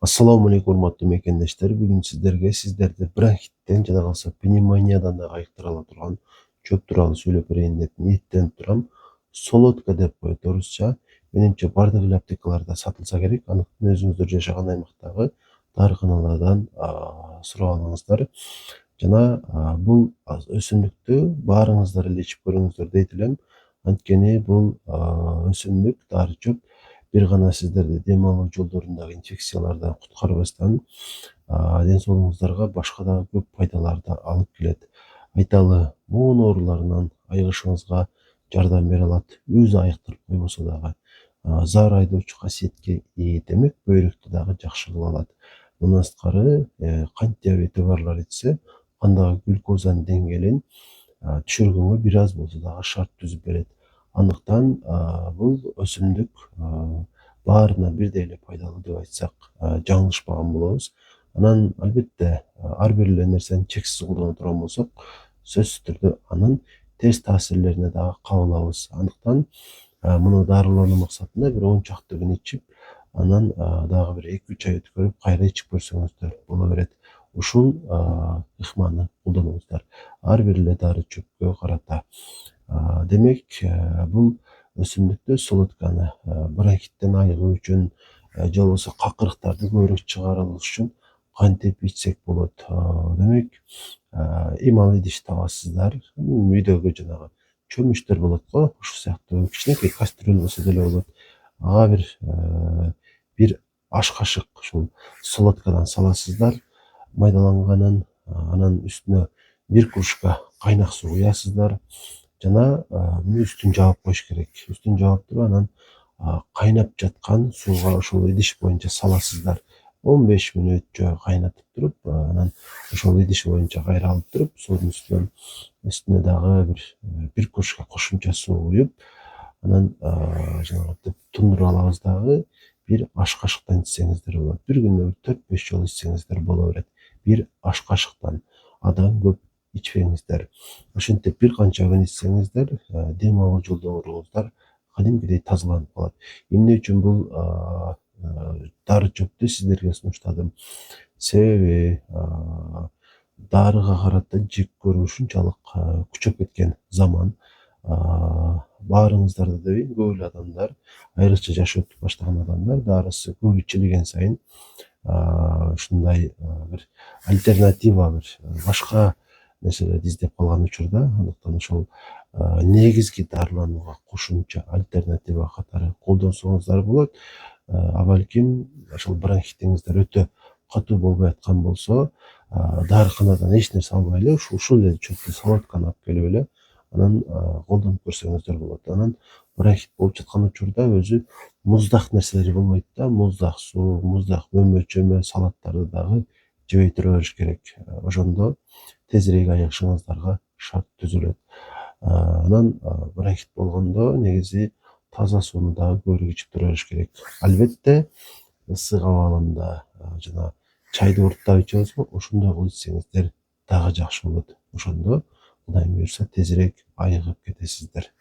Assalamu alaikum урматтуу мекендештер. Бүгүн сиздерди бронхиттен жана калса пневмониядан да айыктыра ала турган чөп тууралуу сүйлөп берейин деп ниеттенип турам. Солодка деп коет орусча. Менимче бардык эле аптекаларда сатылса керек. Анткени өзүңүздөр жашаган аймактагы дарыканалардан сурап алыңыздар. Жана бул өсүмдүктү баарыңыздар эле ичип көрүңүздөр дейт элем. Анткени бул өсүмдүк дары чөп бир гана сиздерди дем алуу жолдорундагы инфекциялардан куткарбастан ден соолугуңуздарга башка дагы көп пайдаларды алып келет. Айталы, муун ооруларынан айыгышыңызга жардам бере алат. Өзү айыктырып койбосо дагы заар айдоочу касиетке ээ, демек бөйрөктү дагы жакшы кыла алат. Мындан сырткары кант диабети барлар ичсе, кандагы глюкозанын деңгээлин түшүргөнгө бир аз болсо дагы шарт түзүп берет. Андыктан бул өсүмдүк баарына бирдей эле пайдалуу деп айтсак жаңылышпаган болобуз. Анан албетте ар бир эле нерсени чексиз колдоно турган болсок, сөзсүз түрдө анын терс таасирлерине дагы кабылабыз. Андыктан муну дарылануу максатында бир 10 чакты күн ичип, анан дагы бир 2-3 ай өткөрүп кайра ичип көрсөңүздөр боло берет. Ушул ыкманы колдонуңуздар. Ар бир эле дары чөпкө карата. Демек, бул өсүмдүктө солодканы бронхиттен айыгуу үчүн же болбосо какырыктарды көбүрөөк чыгаруу үчүн кантип ичсек болот? Демек, имал идиш табасыздар. Үйдөгү жанагы чөмүчтөр болот го, ушул сыяктуу кичинекей кастрюль болсо деле болот. Ага бир аш кашык ушул солодкадан саласыздар, майдаланганын, анан үстүнө бир кружка кайнак суу куясыздар. Жана муну үстүн жаап коюш керек. Үстүн жаап туруп, анан кайнап жаткан сууга ошол идиш боюнча саласыздар. 15 мүнөт жөө кайнатып туруп, анан ошол идиш боюнча кайра алып туруп, суунун үстүнө дагы бир кружка кошумча суу куюп, анан жанагынтип тундуруп алабыз дагы бир аш кашыктан ичсеңиздер болот. Бир күндө 4-5 жолу ичсеңиздер боло берет. Бир аш кашыктан адан көп ичпеңиздер. Ошентип бир канча күн ичсеңиздер, дем алуу жолдоруңуздар кадимкидей тазаланып калат. Эмне үчүн бул дары чөптү сиздерге сунуштадым? Себеби дарыга карата жек көрүү ушунчалык күчөп кеткен заман. Баарыңыздарды дебейин, көп эле адамдар, айрыкча жаш өтүп баштаган адамдар дарысы көп ичилген сайын ушундай бир альтернатива, бир башка нерселерди издеп калган учурда, андыктан ошол негизги дарыланууга кошумча альтернатива катары колдонсоңуздар болот. Балким ошол бронхитиңиздер өтө катуу болбой аткан болсо, дарыканадан эч нерсе албай эле ушул эле чөптү солодканы алып келип эле анан колдонуп көрсөңүздөр болот. Анан бронхит болуп жаткан учурда өзү муздак нерселер болбойт да, муздак суу, муздак мөмө-чөмө, салаттарды дагы жебей тура бериш керек. Ошондо тезирээк айыгышыңыздарга шарт түзүлөт. Анан бронхит болгондо негизи таза сууну дагы көбүрөөк ичип тура бериш керек. Албетте, ысык абалында жана чайды урттап ичебизби, ошондой кылып ичсеңиздер дагы жакшы болот. Ошондо Кудайым буюрса тезирээк айыгып кетесиздер.